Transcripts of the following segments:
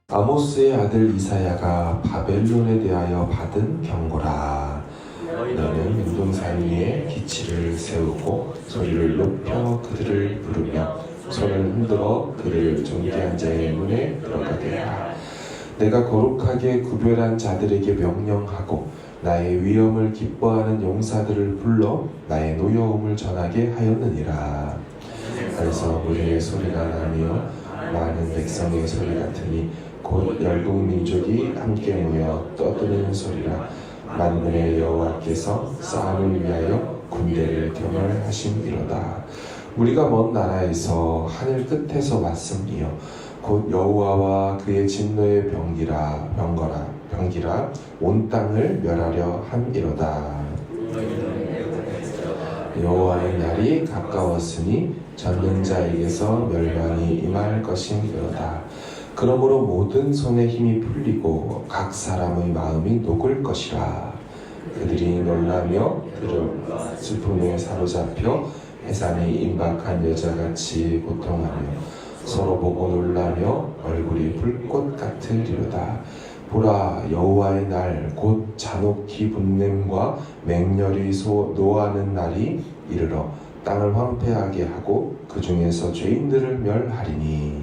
아모스의 아들 이사야가 바벨론에 대하여 받은 경고라. 너는 민동산 위에 기치를 세우고 소리를 높여 그들을 부르며 손을 흔들어 그들을 존귀한 자의 문에 들어가게 하라. 내가 거룩하게 구별한 자들에게 명령하고 나의 위엄을 기뻐하는 용사들을 불러 나의 노여움을 전하게 하였느니라. 그래서 무리의 소리가 나며 많은 백성의 소리 같으니 곧 열국 민족이 함께 모여 떠드는 소리라. 만군의 여호와께서 싸움을 위하여 군대를 경멸하심이로다. 우리가 먼 나라에서 하늘 끝에서 왔음이요 곧 여호와와 그의 진노의 병기라 온 땅을 멸하려 함이로다. 여호와의 날이 가까웠으니 젖는 자에게서 멸망이 임할 것임이로다. 그러므로 모든 손에 힘이 풀리고 각 사람의 마음이 녹을 것이라. 그들이 놀라며 슬픔에 사로잡혀 해산이 임박한 여자같이 고통하며 서로 보고 놀라며 얼굴이 불꽃 같으리로다. 보라, 여호와의 날 곧 잔혹히 분냄과 맹렬히 노하는 날이 이르러 땅을 황폐하게 하고 그 중에서 죄인들을 멸하리니.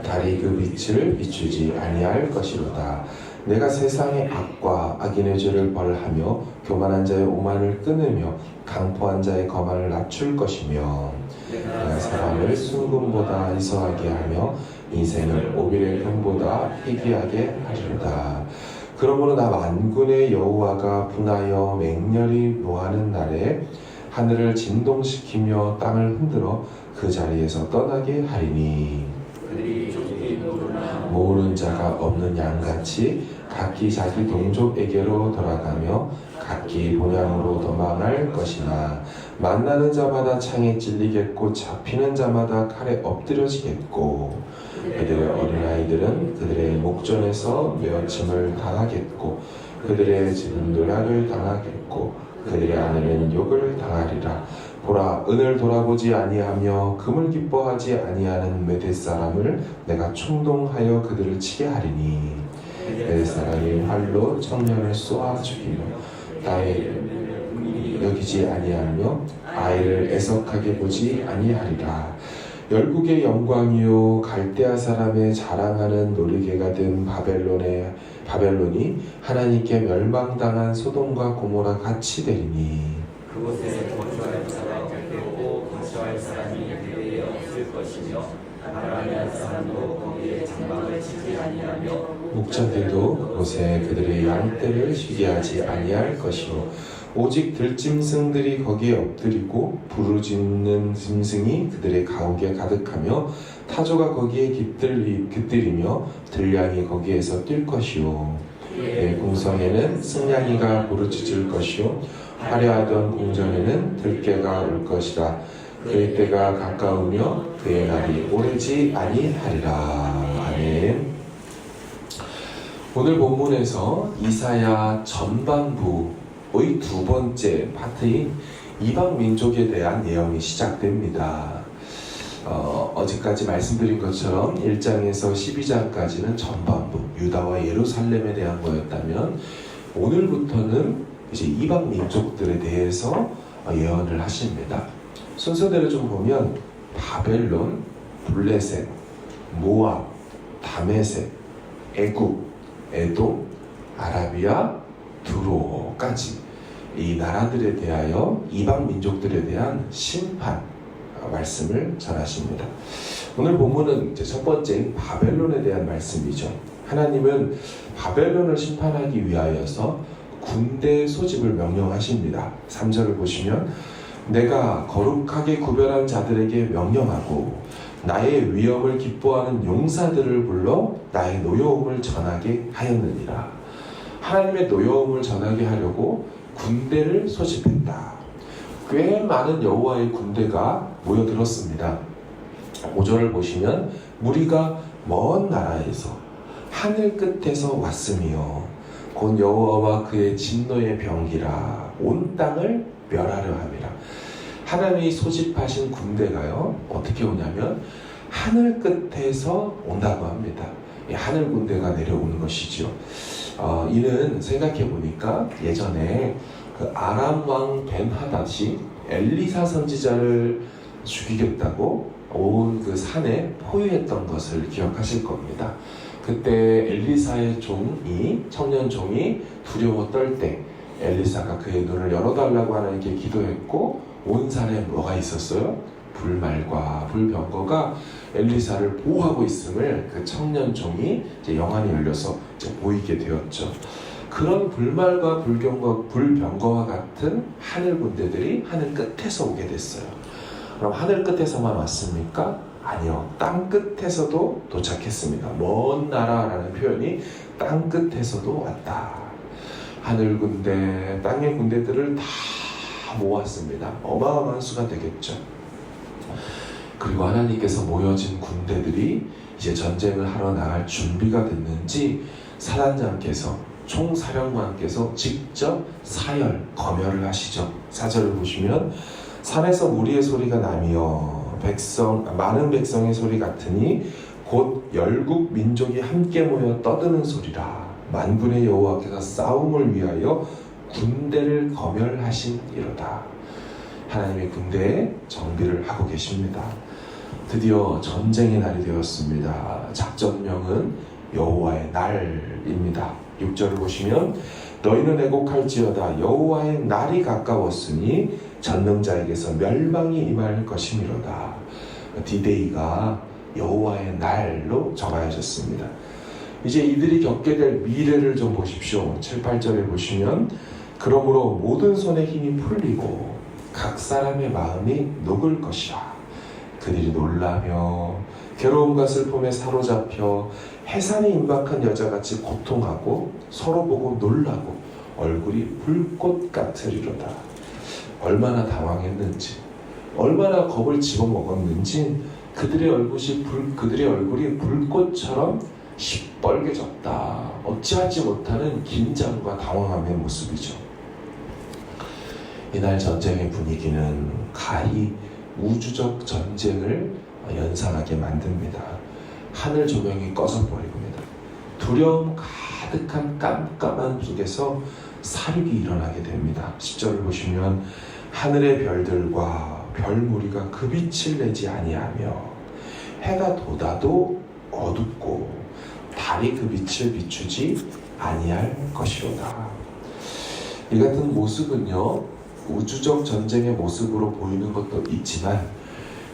달이 그 빛을 비추지 아니할 것이로다. 내가 세상의 악과 악인의 죄를 벌하며 교만한 자의 오만을 끊으며 강포한 자의 거만을 낮출 것이며 내가 사람을 순금보다 이서하게 하며 인생을 오빌의 금보다 희귀하게 하리로다. 그러므로 나 만군의 여호와가 분하여 맹렬히 노하는 날에 하늘을 진동시키며 땅을 흔들어 그 자리에서 떠나게 하리니. 모으는 자가 없는 양같이 각기 자기 동족에게로 돌아가며 각기 본향으로 도망할 것이나 만나는 자마다 창에 찔리겠고 잡히는 자마다 칼에 엎드려지겠고 그들의 어린아이들은 그들의 목전에서 메어침을 당하겠고 그들의 집은 노략을 당하겠고 그들의 아내는 욕을 당하리라. 보라, 은을 돌아보지 아니하며 금을 기뻐하지 아니하는 메대 사람을 내가 충동하여 그들을 치게 하리니 메대 사람이 활로 청년을 쏘아 죽이며 나의 여기지 아니하며 아이를 애석하게 보지 아니하리라. 열국의 영광이요 갈대아 사람의 자랑하는 놀이개가 된 바벨론이 하나님께 멸망당한 소돔과 고모라 같이 되리니. 그곳에 거주할 자가 없고 거주할 사람이 그대에 없을 것이며 아라비아 사람도 거기에 장막을 치지 아니하며 목자들도 그곳에 그들의 양떼를 쉬게 하지 아니할 것이요 오직 들짐승들이 거기에 엎드리고 부르짖는 짐승이 그들의 가옥에 가득하며 타조가 거기에 깃들이며 들량이 거기에서 뛸 것이요 내 궁성에는 승냥이가 부르짖을 것이요 화려하던 궁전에는 들깨가 올 것이라. 그의 때가 가까우며 그의 날이 오래지 아니하리라. 아멘. 오늘 본문에서 이사야 전반부의 두 번째 파트인 이방 민족에 대한 내용이 시작됩니다. 어제까지 말씀드린 것처럼 1장에서 12장까지는 전반부 유다와 예루살렘에 대한 거였다면 오늘부터는 이제 이방 민족들에 대해서 예언을 하십니다. 순서대로 좀 보면 바벨론, 블레셋, 모압, 다메섹, 애굽, 에돔, 아라비아, 두로까지 이 나라들에 대하여 이방 민족들에 대한 심판 말씀을 전하십니다. 오늘 본문은 이제 첫 번째 바벨론에 대한 말씀이죠. 하나님은 바벨론을 심판하기 위하여서 군대 소집을 명령하십니다. 3절을 보시면 내가 거룩하게 구별한 자들에게 명령하고 나의 위엄을 기뻐하는 용사들을 불러 나의 노여움을 전하게 하였느니라. 하나님의 노여움을 전하게 하려고 군대를 소집했다. 꽤 많은 여호와의 군대가 모여들었습니다. 5절을 보시면 무리가 먼 나라에서 하늘 끝에서 왔으며 곧 여호와와 그의 진노의 병기라 온 땅을 멸하려 함이라. 하나님이 소집하신 군대가요 어떻게 오냐면 하늘 끝에서 온다고 합니다. 하늘 군대가 내려오는 것이죠. 이는 생각해 보니까 예전에 그 아람 왕 벤하닷이 엘리사 선지자를 죽이겠다고 온 그 산에 포위했던 것을 기억하실 겁니다. 그때 엘리사의 청년 종이 두려워 떨 때 엘리사가 그의 눈을 열어달라고 하나님께 기도했고 온 산에 뭐가 있었어요? 불말과 불병거가 엘리사를 보호하고 있음을 그 청년 종이 이제 영안이 열려서 이제 보이게 되었죠. 그런 불말과 불병거와 같은 하늘 군대들이 하늘 끝에서 오게 됐어요. 그럼 하늘 끝에서만 왔습니까? 아니요. 땅 끝에서도 도착했습니다. 먼 나라라는 표현이 땅 끝에서도 왔다. 하늘 군대, 땅의 군대들을 다 모았습니다. 어마어마한 수가 되겠죠. 그리고 하나님께서 모여진 군대들이 이제 전쟁을 하러 나갈 준비가 됐는지 사단장께서 총사령관께서 직접 검열을 하시죠. 4절을 보시면 산에서 무리의 소리가 나며 많은 백성의 소리 같으니 곧 열국 민족이 함께 모여 떠드는 소리라. 만군의 여호와께서 싸움을 위하여 군대를 검열하신 이로다. 하나님의 군대에 정비를 하고 계십니다. 드디어 전쟁의 날이 되었습니다. 작전명은 여호와의 날입니다. 6절을 보시면 너희는 애곡할지어다 여호와의 날이 가까웠으니 전능자에게서 멸망이 임할 것이미로다. 디데이가 여호와의 날로 정하여졌습니다. 이제 이들이 겪게 될 미래를 좀 보십시오. 7, 8절에 보시면 그러므로 모든 손의 힘이 풀리고 각 사람의 마음이 녹을 것이라. 그들이 놀라며 괴로움과 슬픔에 사로잡혀 해산이 임박한 여자같이 고통하고 서로 보고 놀라고 얼굴이 불꽃 같으리로다. 얼마나 당황했는지, 얼마나 겁을 집어먹었는지 그들의 얼굴이 불꽃처럼 시뻘개졌다. 어찌하지 못하는 긴장과 당황함의 모습이죠. 이날 전쟁의 분위기는 가히 우주적 전쟁을 연상하게 만듭니다. 하늘 조명이 꺼져버립니다. 두려움 가득한 깜깜한 속에서 사륙이 일어나게 됩니다. 10절을 보시면 하늘의 별들과 별무리가 그 빛을 내지 아니하며 해가 돋아도 어둡고 달이 그 빛을 비추지 아니할 것이로다. 이 같은 모습은요 우주적 전쟁의 모습으로 보이는 것도 있지만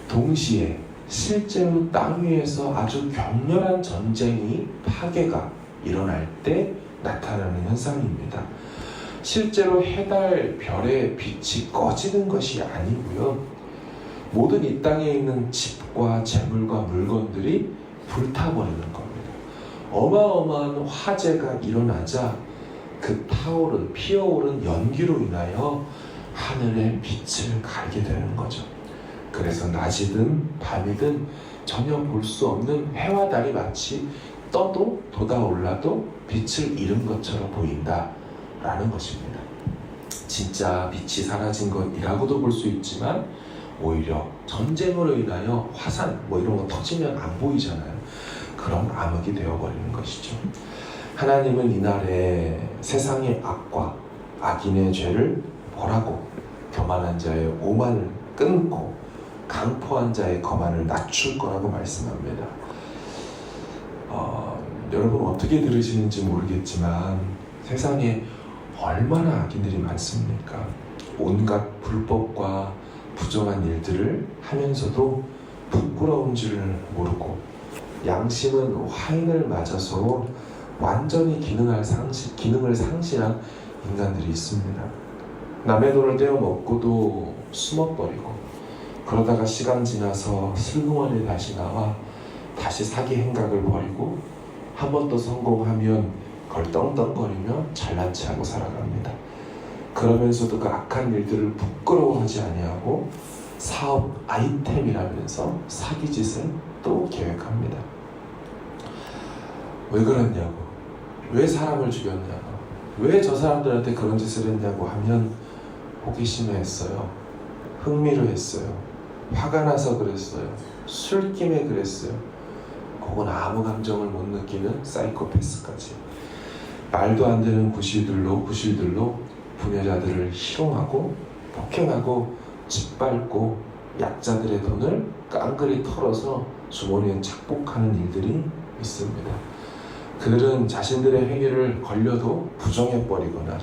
동시에 실제로 땅 위에서 아주 격렬한 전쟁이 파괴가 일어날 때 나타나는 현상입니다. 실제로 해달 별의 빛이 꺼지는 것이 아니고요. 모든 이 땅에 있는 집과 재물과 물건들이 불타버리는 겁니다. 어마어마한 화재가 일어나자 그 피어오른 연기로 인하여 하늘의 빛을 가리게 되는 거죠. 그래서 낮이든 밤이든 전혀 볼 수 없는 해와 달이 마치 떠도 돋아올라도 빛을 잃은 것처럼 보인다라는 것입니다. 진짜 빛이 사라진 것이라고도 볼 수 있지만 오히려 전쟁으로 인하여 화산 이런 거 터지면 안 보이잖아요. 그런 암흑이 되어버리는 것이죠. 하나님은 이날에 세상의 악과 악인의 죄를 벌하고 교만한 자의 오만을 끊고 강포한 자의 거만을 낮출 거라고 말씀합니다. 여러분 어떻게 들으시는지 모르겠지만 세상에 얼마나 악인들이 많습니까? 온갖 불법과 부정한 일들을 하면서도 부끄러운 줄을 모르고 양심은 와인을 맞아서 완전히 기능을 상실한 인간들이 있습니다. 남의 돈을 떼어 먹고도 숨어버리고 그러다가 시간 지나서 슬그머니 다시 나와 다시 사기 행각을 벌이고 한 번 더 성공하면 걸떵떵거리며 잘난 체하고 살아갑니다. 그러면서도 그 악한 일들을 부끄러워하지 아니하고 사업 아이템이라면서 사기짓을 또 계획합니다. 왜 그랬냐고, 왜 사람을 죽였냐고, 왜 저 사람들한테 그런 짓을 했냐고 하면 호기심에 했어요. 흥미로 했어요. 화가 나서 그랬어요. 술김에 그랬어요. 혹은 아무 감정을 못 느끼는 사이코패스까지. 말도 안 되는 구실들로 부녀자들을 희롱하고 폭행하고 짓밟고 약자들의 돈을 깡그리 털어서 주머니에 착복하는 일들이 있습니다. 그들은 자신들의 행위를 걸려도 부정해버리거나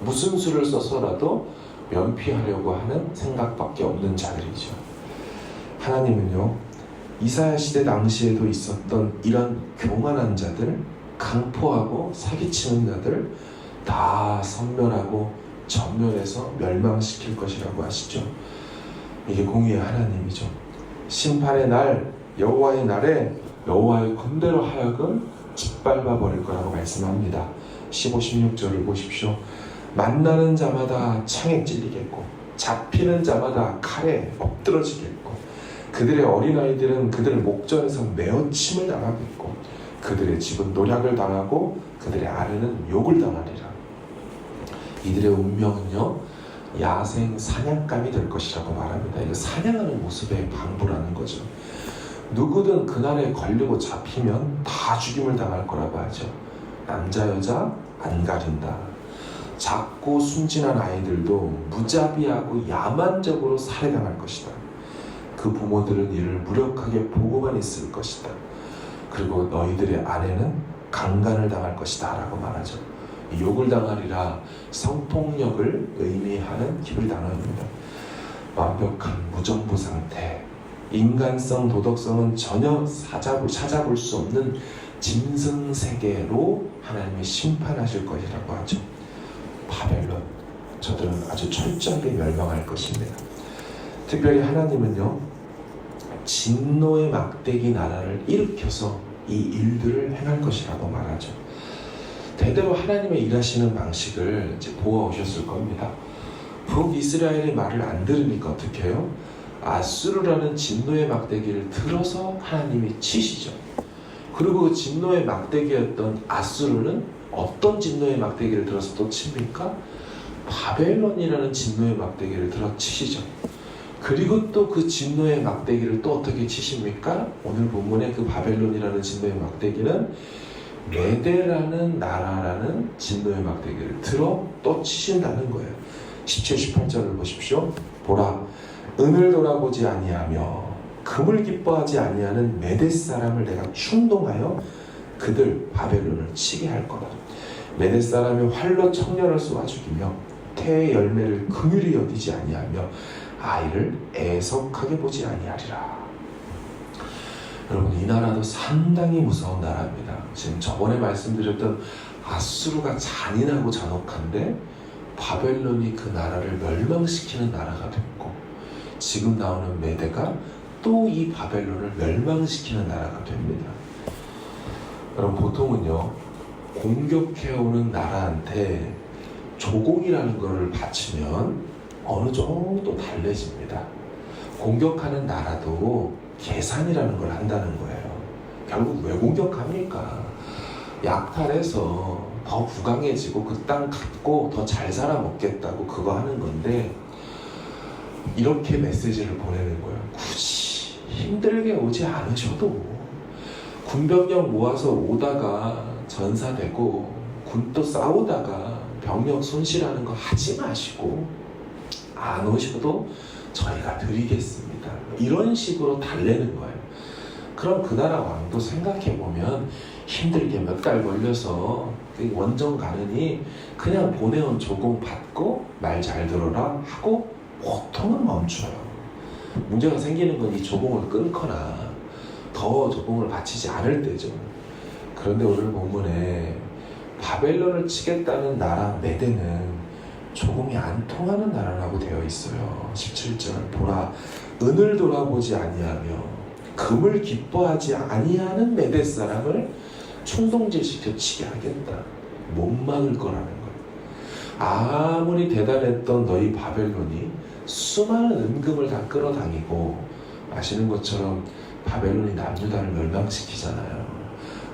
무슨 수를 써서라도 면피하려고 하는 생각밖에 없는 자들이죠. 하나님은요, 이사야 시대 당시에도 있었던 이런 교만한 자들, 강포하고 사기치는 자들 다 섬멸하고 전면에서 멸망시킬 것이라고 하시죠. 이게 공의의 하나님이죠. 심판의 날, 여호와의 날에 여호와의 군대로 하여금 짓밟아 버릴 거라고 말씀합니다. 15, 16절을 보십시오. 만나는 자마다 창에 찔리겠고 잡히는 자마다 칼에 엎드러지겠고 그들의 어린아이들은 그들의 목전에서 메어침을 당하겠고 그들의 집은 노략을 당하고 그들의 아내는 욕을 당하리라. 이들의 운명은요, 야생 사냥감이 될 것이라고 말합니다. 이거 사냥하는 모습의 방부라는 거죠. 누구든 그날에 걸리고 잡히면 다 죽임을 당할 거라고 하죠. 남자 여자 안 가린다. 작고 순진한 아이들도 무자비하고 야만적으로 살해당할 것이다. 그 부모들은 이를 무력하게 보고만 있을 것이다. 그리고 너희들의 아내는 강간을 당할 것이다 라고 말하죠. 욕을 당하리라, 성폭력을 의미하는 기술 단어입니다. 완벽한 무정부 상태, 인간성, 도덕성은 전혀 찾아볼 수 없는 짐승세계로 하나님이 심판하실 것이라고 하죠. 바벨론, 저들은 아주 철저하게 멸망할 것입니다. 특별히 하나님은요, 진노의 막대기 나라를 일으켜서 이 일들을 행할 것이라고 말하죠. 대대로 하나님의 일하시는 방식을 이제 보아오셨을 겁니다. 북이스라엘의 말을 안 들으니까 어떻게 해요? 아수르라는 진노의 막대기를 들어서 하나님이 치시죠. 그리고 그 진노의 막대기였던 아수르는 어떤 진노의 막대기를 들어서 또 칩니까? 바벨론이라는 진노의 막대기를 들어 치시죠. 그리고 또 그 진노의 막대기를 또 어떻게 치십니까? 오늘 본문의 그 바벨론이라는 진노의 막대기는 메대라는 나라라는 진노의 막대기를 들어 또 치신다는 거예요. 17, 18절을 보십시오. 보라, 은을 돌아보지 아니하며 금을 기뻐하지 아니하는 메대 사람을 내가 충동하여 그들 바벨론을 치게 할 거다. 메대 사람이 활로 청년을 쏘아 죽이며 태의 열매를 긍휼히 여기지 아니하며 아이를 애석하게 보지 아니하리라. 여러분, 이 나라도 상당히 무서운 나라입니다. 지금 저번에 말씀드렸던 아수르가 잔인하고 잔혹한데 바벨론이 그 나라를 멸망시키는 나라가 됐고, 지금 나오는 메대가 또 이 바벨론을 멸망시키는 나라가 됩니다. 여러분, 보통은요, 공격해오는 나라한테 조공이라는 것을 바치면 어느 정도 달래집니다. 공격하는 나라도 계산이라는 걸 한다는 거예요. 결국 왜 공격합니까? 약탈해서 더 부강해지고 그 땅 갖고 더 잘 살아먹겠다고 그거 하는 건데, 이렇게 메시지를 보내는 거예요. 굳이 힘들게 오지 않으셔도 군병력 모아서 오다가 전사되고 군도 싸우다가 병력 손실하는 거 하지 마시고 안 오셔도 저희가 드리겠습니다. 이런 식으로 달래는 거예요. 그럼 그 나라 왕도 생각해보면 힘들게 몇 달 걸려서 원정 가느니 그냥 보내온 조공 받고 말 잘 들어라 하고 보통은 멈춰요. 문제가 생기는 건 이 조공을 끊거나 더 조공을 바치지 않을 때죠. 그런데 오늘 본문에 바벨론을 치겠다는 나라 메대는 조공이 안 통하는 나라라고 되어 있어요. 17절, 보라, 은을 돌아보지 아니하며 금을 기뻐하지 아니하는 메대 사람을 충동질시켜 치게 하겠다. 못 막을 거라는 거예요. 아무리 대단했던 너희 바벨론이 수많은 은금을 다 끌어당기고, 아시는 것처럼 바벨론이 남유다를 멸망시키잖아요.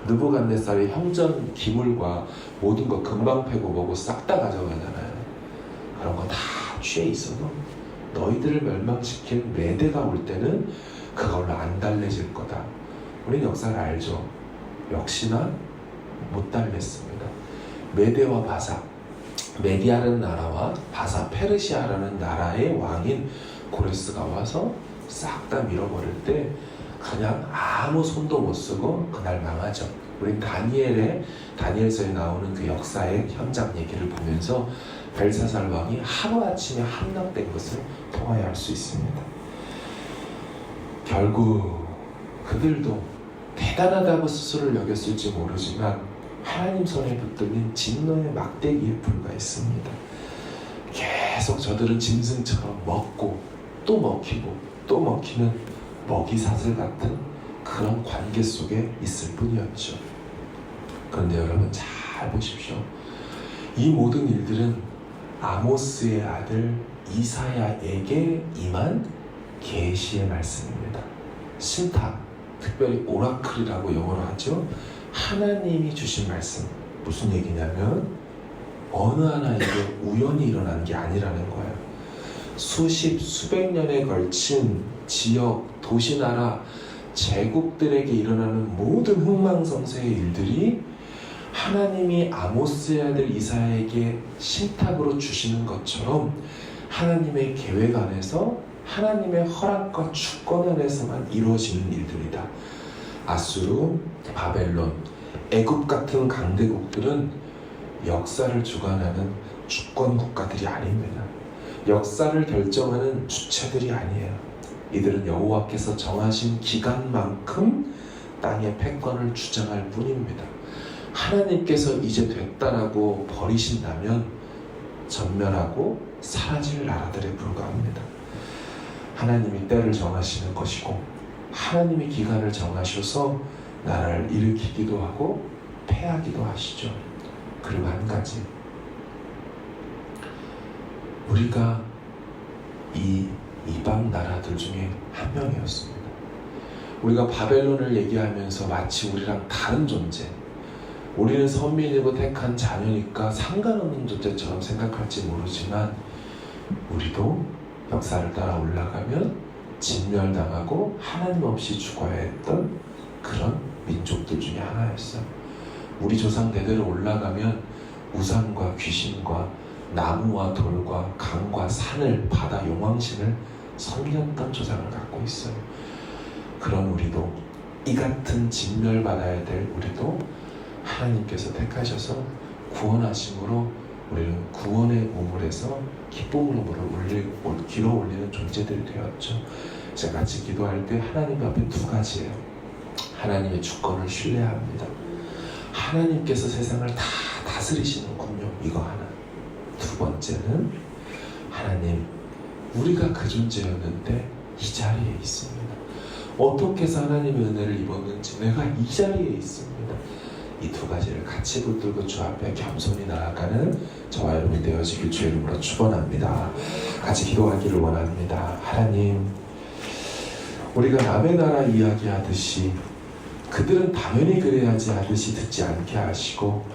느부갓네살의 형전 기물과 모든 거 금방 패고 뭐고 싹 다 가져가잖아요. 그런 거 다 취해 있어도 너희들을 멸망시킨 메대가 올 때는 그걸로 안 달래질 거다. 우린 역사를 알죠. 역시나 못 달랬습니다. 메대와 바사, 메디아라는 나라와 바사 페르시아라는 나라의 왕인 고레스가 와서 싹 다 밀어버릴 때 그냥 아무 손도 못 쓰고 그날 망하죠. 우린 다니엘서에 나오는 그 역사의 현장 얘기를 보면서 벨사살 왕이 하루아침에 함락된 것을 통하여 알 수 있습니다. 결국 그들도 대단하다고 스스로를 여겼을지 모르지만 하나님 손에 붙들린 진노의 막대기에 불과했습니다. 계속 저들은 짐승처럼 먹고 또 먹히고 또 먹히는 먹이사슬 같은 그런 관계 속에 있을 뿐이었죠. 그런데 여러분 잘 보십시오. 이 모든 일들은 아모스의 아들 이사야에게 임한 계시의 말씀입니다. 신탁, 특별히 오라클이라고 영어로 하죠. 하나님이 주신 말씀. 무슨 얘기냐면 어느 하나에게 우연히 일어난 게 아니라는 거예요. 수백 년에 걸친 지역, 도시, 나라, 제국들에게 일어나는 모든 흥망성쇠의 일들이 하나님이 아모스의 아들 이사야에게 신탁으로 주시는 것처럼 하나님의 계획 안에서 하나님의 허락과 주권 안에서만 이루어지는 일들이다. 아수르, 바벨론, 애굽 같은 강대국들은 역사를 주관하는 주권 국가들이 아닙니다. 역사를 결정하는 주체들이 아니에요. 이들은 여호와께서 정하신 기간만큼 땅의 패권을 주장할 뿐입니다. 하나님께서 이제 됐다라고 버리신다면 전멸하고 사라질 나라들에 불과합니다. 하나님이 때를 정하시는 것이고 하나님이 기간을 정하셔서 나라를 일으키기도 하고 패하기도 하시죠. 그리고 한 가지, 우리가 이 이방 나라들 중에 한 명이었습니다. 우리가 바벨론을 얘기하면서 마치 우리랑 다른 존재, 우리는 선민이고 택한 자녀니까 상관없는 존재처럼 생각할지 모르지만 우리도 역사를 따라 올라가면 진멸당하고 하나님 없이 죽어야 했던 그런 민족들 중에 하나였어요. 우리 조상 대대로 올라가면 우상과 귀신과 나무와 돌과 강과 산을, 바다 용왕신을 섬겼던 조상을 갖고 있어요. 그런 우리도, 이 같은 진멸받아야 될 우리도 하나님께서 택하셔서 구원하심으로 우리는 구원의 우물에서 기쁨 우물을 길어 올리는 존재들이 되었죠. 제가 같이 기도할 때 하나님 앞에 두 가지예요. 하나님의 주권을 신뢰합니다. 하나님께서 세상을 다 다스리시는군요. 이거 하나. 두 번째는 하나님, 우리가 그 존재였는데 이 자리에 있습니다. 어떻게 해서 하나님의 은혜를 입었는지 내가 이 자리에 있습니다. 이 두 가지를 같이 붙들고 주 앞에 겸손히 나아가는 저와 여러분이 되어지길 주의 이름으로 축원합니다. 같이 기도하기를 원합니다. 하나님, 우리가 남의 나라 이야기하듯이 그들은 당연히 그래야지 하듯이 듣지 않게 하시고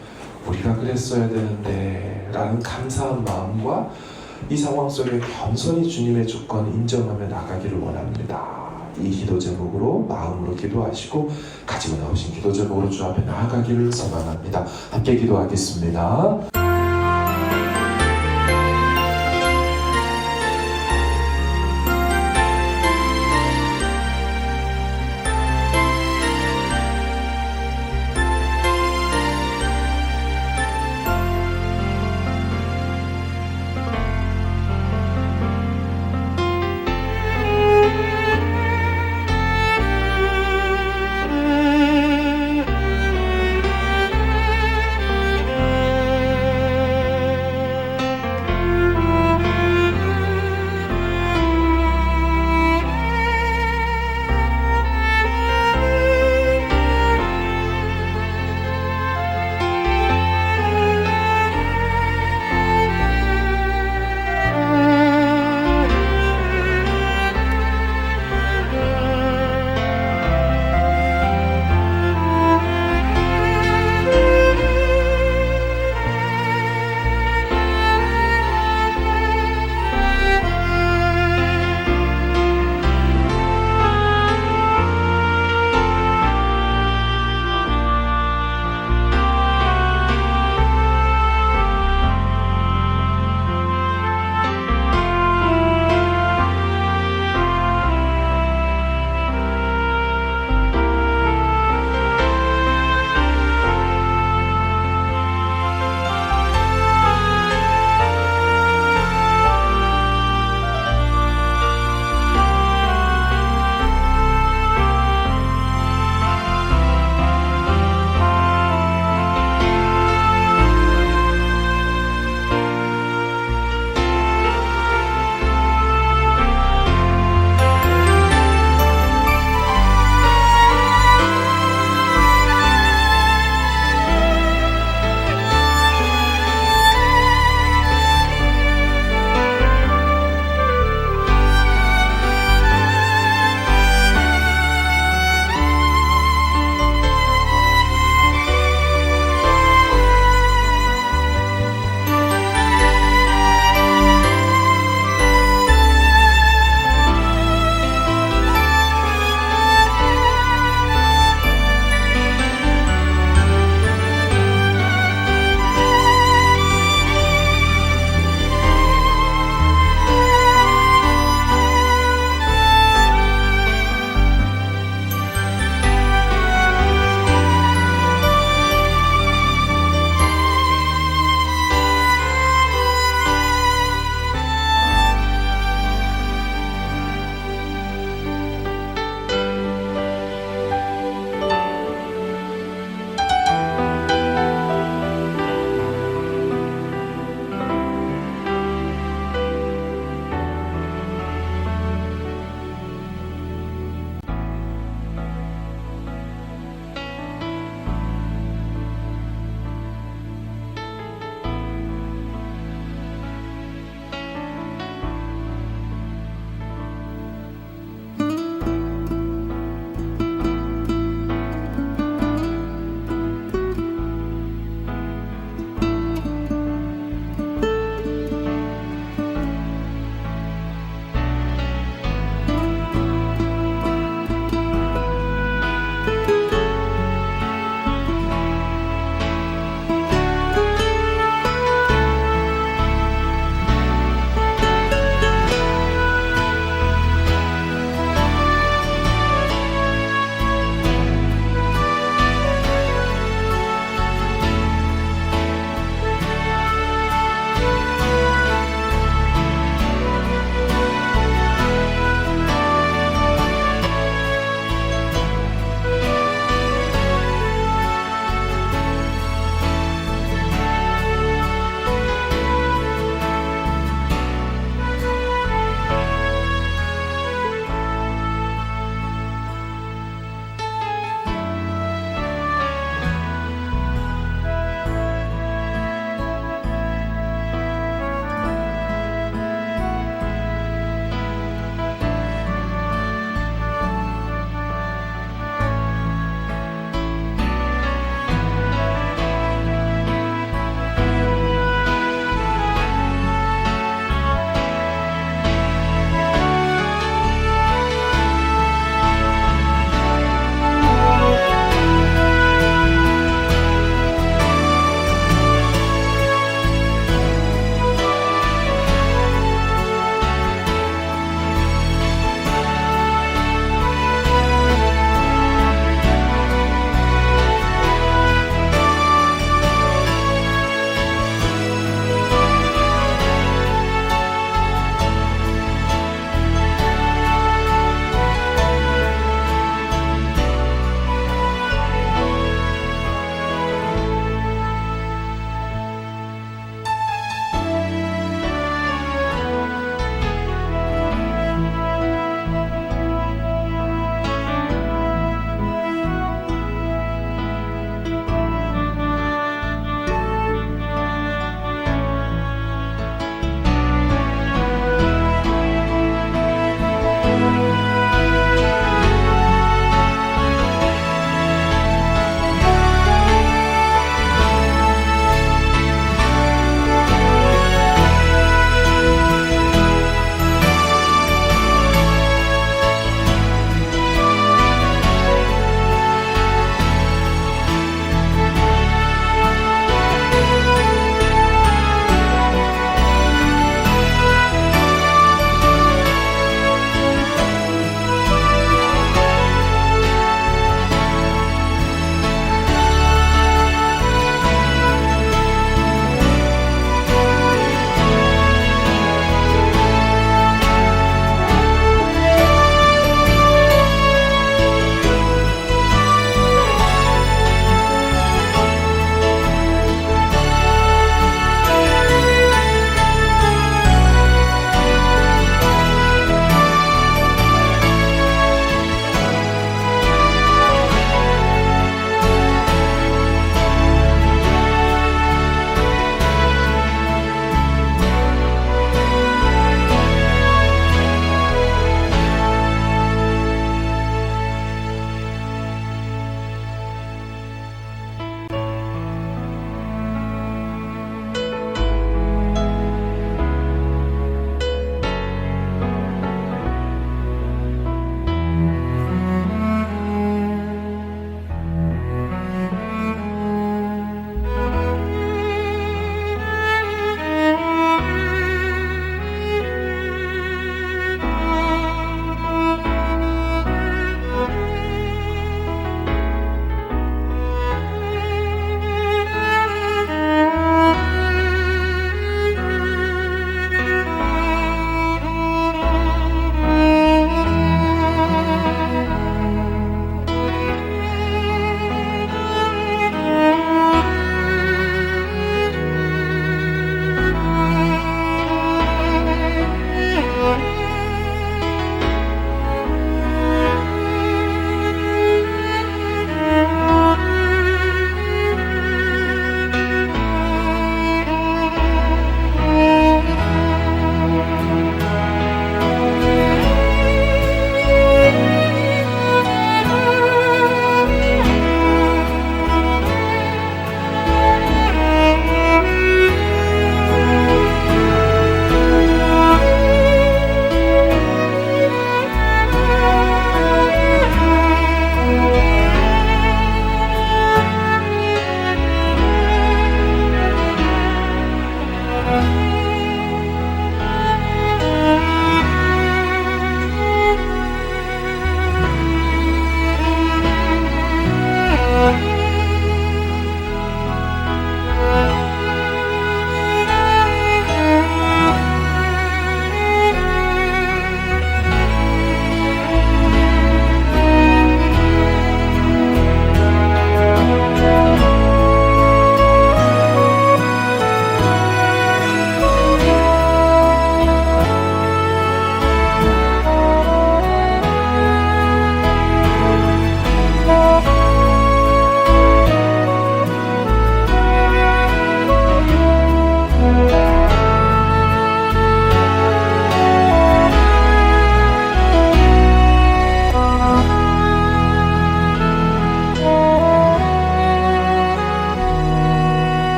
우리가 그랬어야 되는데 라는 감사한 마음과 이 상황 속에 겸손히 주님의 주권 인정하며 나가기를 원합니다. 이 기도 제목으로 마음으로 기도하시고 가지고 나오신 기도 제목으로 주 앞에 나아가기를 소망합니다. 함께 기도하겠습니다.